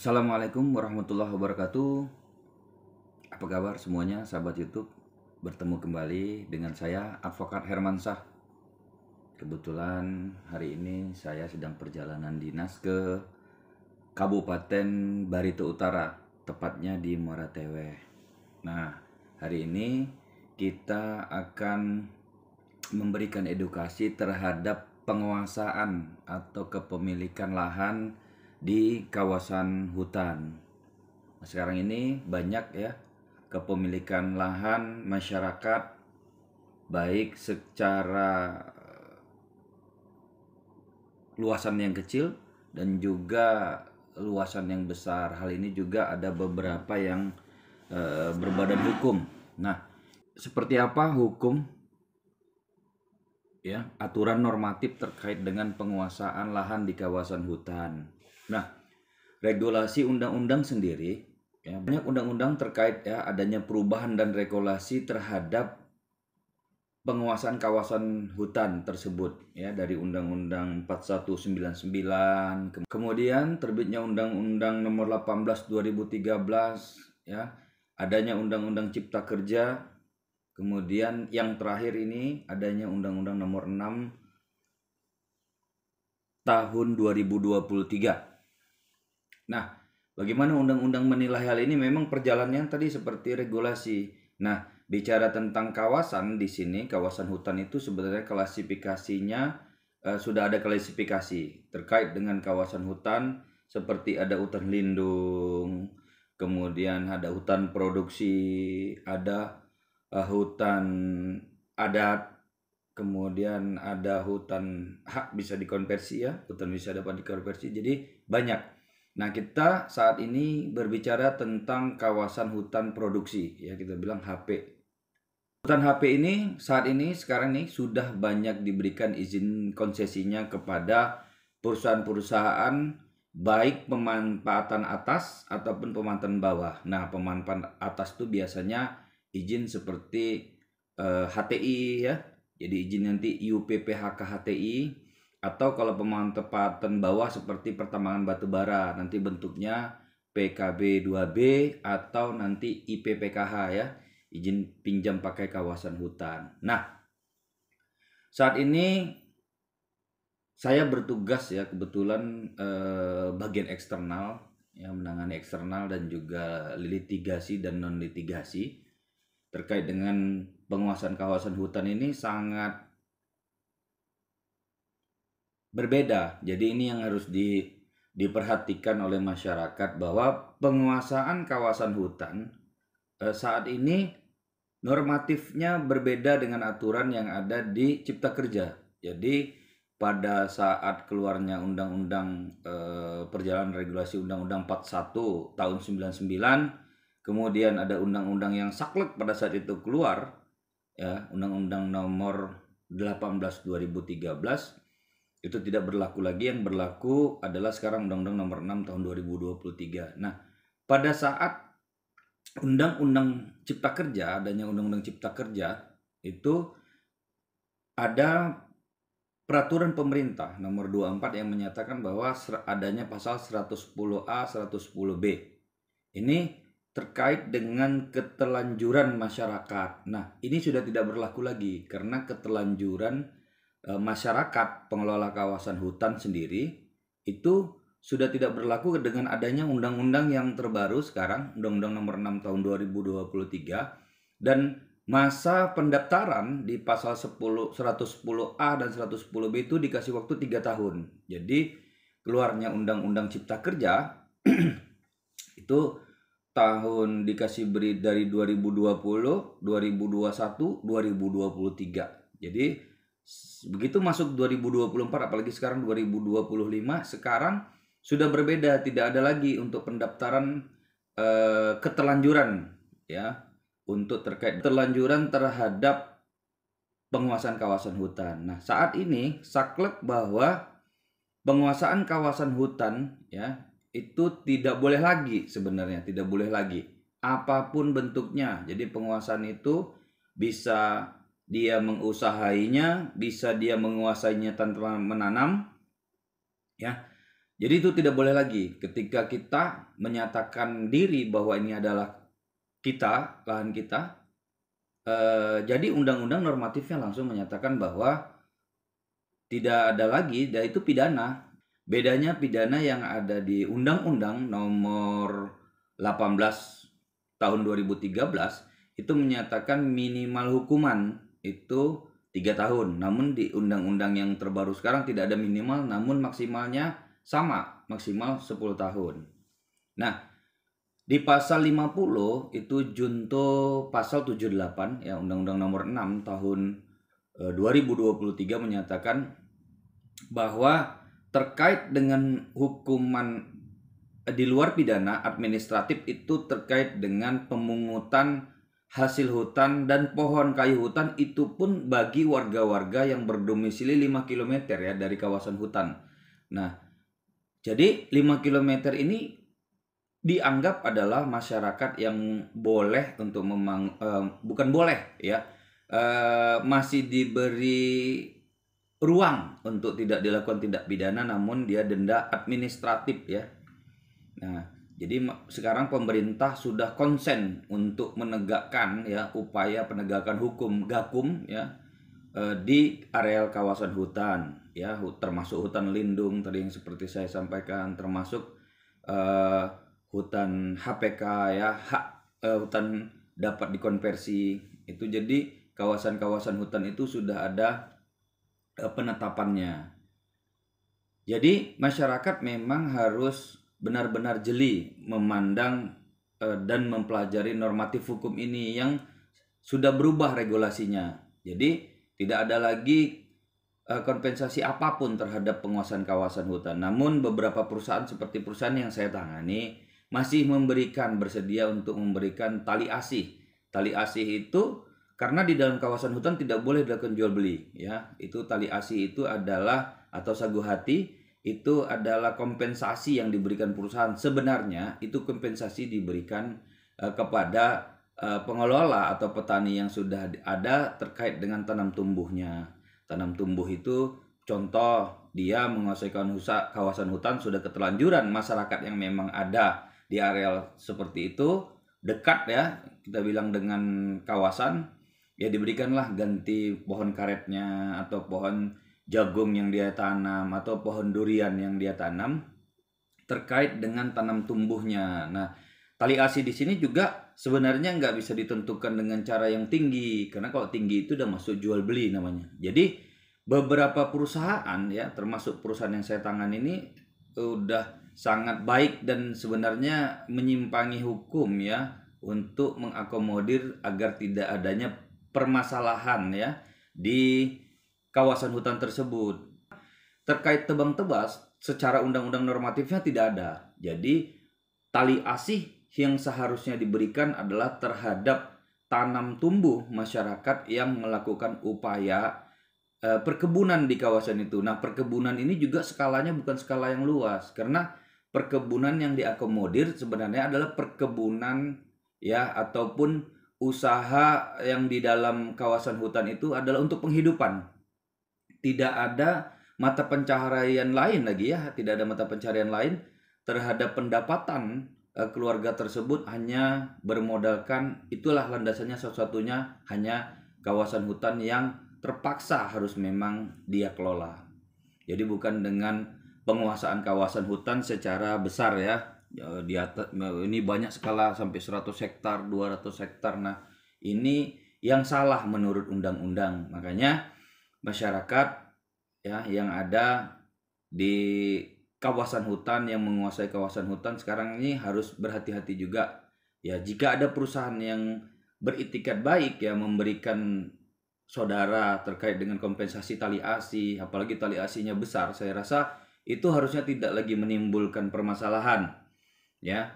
Assalamualaikum warahmatullahi wabarakatuh. Apa kabar semuanya sahabat YouTube? Bertemu kembali dengan saya Advokat Hermansyah. Kebetulan hari ini saya sedang perjalanan dinas ke Kabupaten Barito Utara, tepatnya di Muara Tewe. Nah, hari ini kita akan memberikan edukasi terhadap penguasaan atau kepemilikan lahan di kawasan hutan. Nah, sekarang ini banyak ya kepemilikan lahan masyarakat, baik secara luasan yang kecil dan juga luasan yang besar. Hal ini juga ada beberapa yang berbadan hukum. Nah, seperti apa hukum ya, aturan normatif terkait dengan penguasaan lahan di kawasan hutan. Nah, regulasi undang-undang sendiri ya, banyak undang-undang terkait ya adanya perubahan dan regulasi terhadap penguasaan kawasan hutan tersebut ya, dari Undang-Undang 4199, kemudian terbitnya Undang-Undang Nomor 18 2013 ya, adanya Undang-Undang Cipta Kerja. Kemudian yang terakhir ini adanya Undang-Undang Nomor 6 tahun 2023. Nah, bagaimana undang-undang menilai hal ini? Memang perjalanannya tadi seperti regulasi. Nah, bicara tentang kawasan di sini, kawasan hutan itu sebenarnya klasifikasinya sudah ada klasifikasi terkait dengan kawasan hutan, seperti ada hutan lindung, kemudian ada hutan produksi, ada hutan adat, kemudian ada hutan hak bisa dikonversi ya, hutan bisa dapat dikonversi, jadi banyak. Nah, kita saat ini berbicara tentang kawasan hutan produksi ya, kita bilang HP. Hutan HP ini saat ini sekarang ini sudah banyak diberikan izin konsesinya kepada perusahaan-perusahaan, baik pemanfaatan atas ataupun pemanfaatan bawah. Nah, pemanfaatan atas itu biasanya izin seperti HTI ya, jadi izin nanti IUPPHK HTI, atau kalau pemanfaatan bawah seperti pertambangan batu bara nanti bentuknya PKB 2B atau nanti IPPKH ya, izin pinjam pakai kawasan hutan. Nah, saat ini saya bertugas ya, kebetulan bagian eksternal yang menangani eksternal dan juga litigasi dan non litigasi terkait dengan penguasaan kawasan hutan. Ini sangat berbeda. Jadi ini yang harus diperhatikan oleh masyarakat, bahwa penguasaan kawasan hutan saat ini normatifnya berbeda dengan aturan yang ada di Cipta Kerja. Jadi pada saat keluarnya Undang-Undang Perjalanan Regulasi Undang-Undang 41 tahun 99, kemudian ada undang-undang yang saklek pada saat itu keluar ya, Undang-Undang Nomor 18 2013, itu tidak berlaku lagi. Yang berlaku adalah sekarang Undang-Undang Nomor 6 tahun 2023. Nah, pada saat Undang-Undang Cipta Kerja, adanya Undang-Undang Cipta Kerja, itu ada peraturan pemerintah nomor 24 yang menyatakan bahwa adanya pasal 110A, 110B. Ini terkait dengan ketelanjuran masyarakat. Nah, ini sudah tidak berlaku lagi karena ketelanjuran masyarakat pengelola kawasan hutan sendiri itu sudah tidak berlaku dengan adanya undang-undang yang terbaru sekarang, Undang-Undang Nomor 6 tahun 2023, dan masa pendaftaran di pasal 110A dan 110B itu dikasih waktu 3 tahun. Jadi keluarnya Undang-Undang Cipta Kerja itu tahun dikasih beri dari 2020, 2021, 2023. Jadi begitu masuk 2024, apalagi sekarang 2025, sekarang sudah berbeda, tidak ada lagi untuk pendaftaran keterlanjuran ya, untuk terkait terlanjuran terhadap penguasaan kawasan hutan. Nah, saat ini saklek bahwa penguasaan kawasan hutan ya itu tidak boleh lagi, sebenarnya tidak boleh lagi apapun bentuknya. Jadi penguasaan itu bisa dia mengusahainya, bisa dia menguasainya tanpa menanam ya, Jadi itu tidak boleh lagi ketika kita menyatakan diri bahwa ini adalah kita, lahan kita. Jadi undang-undang normatifnya langsung menyatakan bahwa tidak ada lagi, dan itu pidana. Bedanya pidana yang ada di Undang-Undang Nomor 18 tahun 2013 itu menyatakan minimal hukuman itu 3 tahun. Namun di undang-undang yang terbaru sekarang tidak ada minimal, namun maksimalnya sama, maksimal 10 tahun. Nah, di pasal 50 itu junto pasal 78 ya, Undang-Undang Nomor 6 tahun 2023 menyatakan bahwa terkait dengan hukuman di luar pidana administratif itu terkait dengan pemungutan hasil hutan dan pohon kayu hutan, itu pun bagi warga-warga yang berdomisili 5 km ya dari kawasan hutan. Nah, jadi 5 km ini dianggap adalah masyarakat yang boleh untuk bukan boleh ya, masih diberi ruang untuk tidak dilakukan tindak pidana, namun dia denda administratif ya. Nah, jadi sekarang pemerintah sudah konsen untuk menegakkan ya upaya penegakan hukum Gakum ya, di areal kawasan hutan ya, termasuk hutan lindung tadi yang seperti saya sampaikan, termasuk hutan HPK ya, hutan dapat dikonversi itu. Jadi kawasan-kawasan hutan itu sudah ada penetapannya. Jadi masyarakat memang harus benar-benar jeli memandang dan mempelajari normatif hukum ini yang sudah berubah regulasinya. Jadi tidak ada lagi kompensasi apapun terhadap penguasaan kawasan hutan. Namun beberapa perusahaan seperti perusahaan yang saya tangani masih bersedia untuk memberikan tali asih. Tali asih itu karena di dalam kawasan hutan tidak boleh dilakukan jual beli ya. Itu tali asih itu adalah, atau sagu hati itu adalah kompensasi yang diberikan perusahaan. Sebenarnya itu kompensasi diberikan kepada pengelola atau petani yang sudah ada terkait dengan tanam tumbuhnya. Tanam tumbuh itu contoh dia menguasai kawasan hutan, sudah keterlanjuran masyarakat yang memang ada di areal seperti itu dekat ya, kita bilang dengan kawasan ya, diberikanlah ganti pohon karetnya atau pohon jagung yang dia tanam atau pohon durian yang dia tanam terkait dengan tanam tumbuhnya. Nah, tali asih di sini juga sebenarnya nggak bisa ditentukan dengan cara yang tinggi, karena kalau tinggi itu udah masuk jual beli namanya. Jadi beberapa perusahaan ya, termasuk perusahaan yang saya tangani ini udah sangat baik dan sebenarnya menyimpangi hukum ya untuk mengakomodir agar tidak adanya permasalahan ya di kawasan hutan tersebut. Terkait tebang tebas, secara undang-undang normatifnya tidak ada. Jadi tali asih yang seharusnya diberikan adalah terhadap tanam tumbuh masyarakat yang melakukan upaya perkebunan di kawasan itu. Nah, perkebunan ini juga skalanya bukan skala yang luas, karena perkebunan yang diakomodir sebenarnya adalah perkebunan ya, ataupun usaha yang di dalam kawasan hutan itu adalah untuk penghidupan. Tidak ada mata pencaharian lain lagi ya, tidak ada mata pencaharian lain terhadap pendapatan keluarga tersebut, hanya bermodalkan, itulah landasannya satu-satunya hanya kawasan hutan yang terpaksa harus memang dia kelola. Jadi bukan dengan penguasaan kawasan hutan secara besar ya, di atas ini banyak skala sampai 100 hektar, 200 hektar. Nah, ini yang salah menurut undang-undang. Makanya masyarakat ya yang ada di kawasan hutan, yang menguasai kawasan hutan sekarang ini harus berhati-hati juga ya. Jika ada perusahaan yang beritikat baik ya memberikan saudara terkait dengan kompensasi tali asih, apalagi tali asihnya besar, saya rasa itu harusnya tidak lagi menimbulkan permasalahan ya,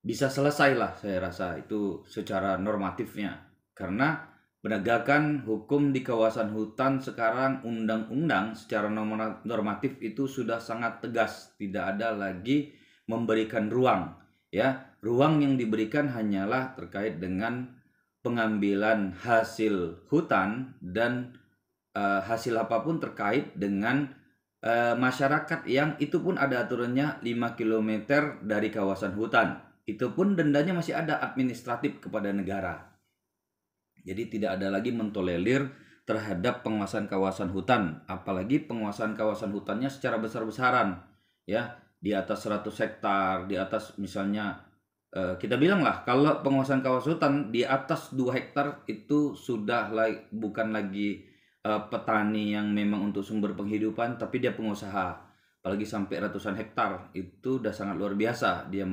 bisa selesai lah saya rasa itu secara normatifnya. Karena penegakan hukum di kawasan hutan sekarang, undang-undang secara normatif itu sudah sangat tegas, tidak ada lagi memberikan ruang ya. Ruang yang diberikan hanyalah terkait dengan pengambilan hasil hutan dan hasil apapun terkait dengan masyarakat yang itu pun ada aturannya 5 kilometer dari kawasan hutan. Itu pun dendanya masih ada administratif kepada negara. Jadi tidak ada lagi mentolerir terhadap penguasaan kawasan hutan, apalagi penguasaan kawasan hutannya secara besar-besaran, ya, di atas 100 hektar, di atas misalnya kita bilang lah kalau penguasaan kawasan hutan di atas 2 hektar itu sudah bukan lagi petani yang memang untuk sumber penghidupan, tapi dia pengusaha. Apalagi sampai ratusan hektar itu udah sangat luar biasa dia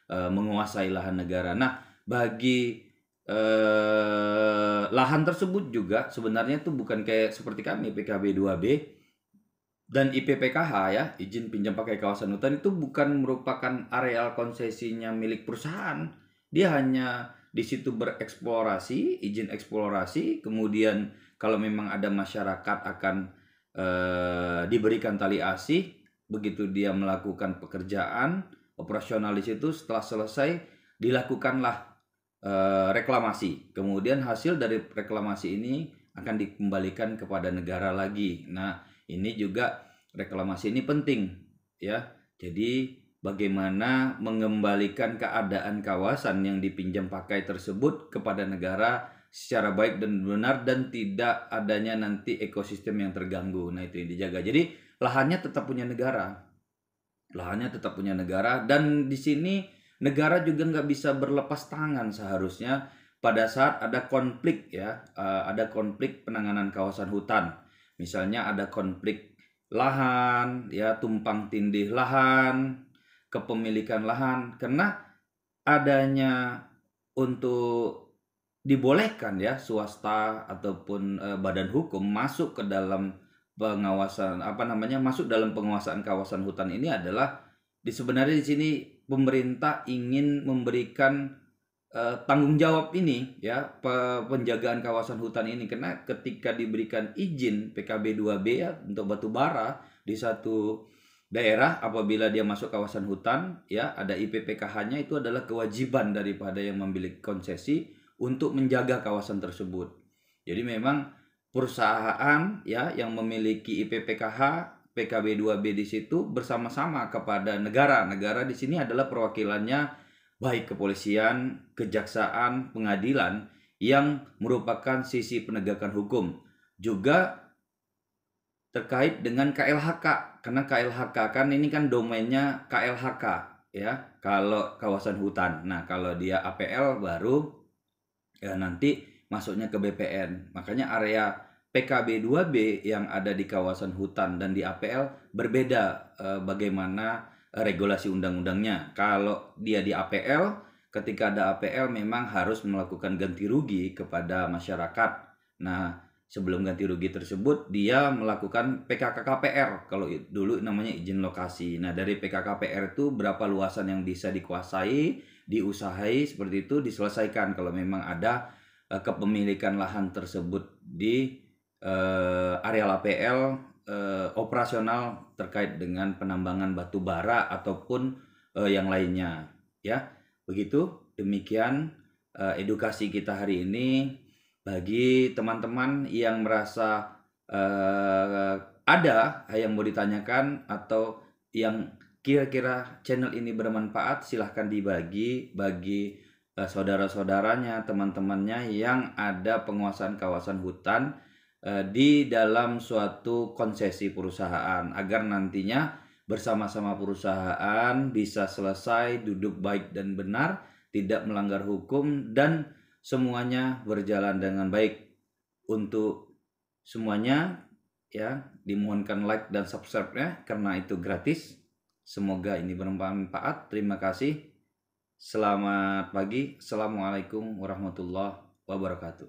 menguasai lahan negara. Nah, bagi lahan tersebut juga sebenarnya itu bukan kayak seperti kami PKB 2B dan IPPKH, ya, izin pinjam pakai kawasan hutan, itu bukan merupakan areal konsesinya milik perusahaan. Dia hanya di situ bereksplorasi, izin eksplorasi, kemudian kalau memang ada masyarakat akan diberikan tali asih, begitu dia melakukan pekerjaan operasional di situ, setelah selesai dilakukanlah reklamasi. Kemudian hasil dari reklamasi ini akan dikembalikan kepada negara lagi. Nah, ini juga reklamasi ini penting, ya. Jadi bagaimana mengembalikan keadaan kawasan yang dipinjam pakai tersebut kepada negara secara baik dan benar dan tidak adanya nanti ekosistem yang terganggu. Nah, itu yang dijaga. Jadi lahannya tetap punya negara. Lahannya tetap punya negara, dan di sini negara juga nggak bisa berlepas tangan seharusnya pada saat ada konflik, ya, ada konflik penanganan kawasan hutan. Misalnya ada konflik lahan, ya, tumpang tindih lahan, kepemilikan lahan, karena adanya untuk dibolehkan, ya, swasta ataupun badan hukum masuk ke dalam pengawasan masuk dalam penguasaan kawasan hutan ini adalah sebenarnya di sini pemerintah ingin memberikan tanggung jawab ini, ya, penjagaan kawasan hutan ini, karena ketika diberikan izin PKB 2B, ya, untuk batu bara di satu daerah apabila dia masuk kawasan hutan, ya, ada IPPKH-nya, itu adalah kewajiban daripada yang memiliki konsesi untuk menjaga kawasan tersebut. Jadi memang perusahaan, ya, yang memiliki IPPKH PKB 2B di situ bersama-sama kepada negara. Negara di sini adalah perwakilannya baik kepolisian, kejaksaan, pengadilan yang merupakan sisi penegakan hukum. Juga terkait dengan KLHK, karena KLHK kan ini kan domainnya KLHK, ya, kalau kawasan hutan. Nah, kalau dia APL baru, ya, nanti masuknya ke BPN. Makanya area PKB 2B yang ada di kawasan hutan dan di APL berbeda bagaimana regulasi undang-undangnya. Kalau dia di APL, ketika ada APL memang harus melakukan ganti rugi kepada masyarakat. Nah, sebelum ganti rugi tersebut dia melakukan PKKPR, kalau dulu namanya izin lokasi. Nah, dari PKKPR itu berapa luasan yang bisa dikuasai, diusahai, seperti itu diselesaikan kalau memang ada kepemilikan lahan tersebut di areal APL operasional terkait dengan penambangan batu bara ataupun yang lainnya, ya. Begitu, demikian edukasi kita hari ini. Bagi teman-teman yang merasa ada yang mau ditanyakan atau yang kira-kira channel ini bermanfaat, silahkan dibagi bagi saudara-saudaranya, teman-temannya yang ada penguasaan kawasan hutan di dalam suatu konsesi perusahaan, agar nantinya bersama-sama perusahaan bisa selesai, duduk baik dan benar, tidak melanggar hukum, dan semuanya berjalan dengan baik. Untuk semuanya, ya, dimohonkan like dan subscribe-nya karena itu gratis. Semoga ini bermanfaat. Terima kasih. Selamat pagi. Assalamualaikum warahmatullahi wabarakatuh.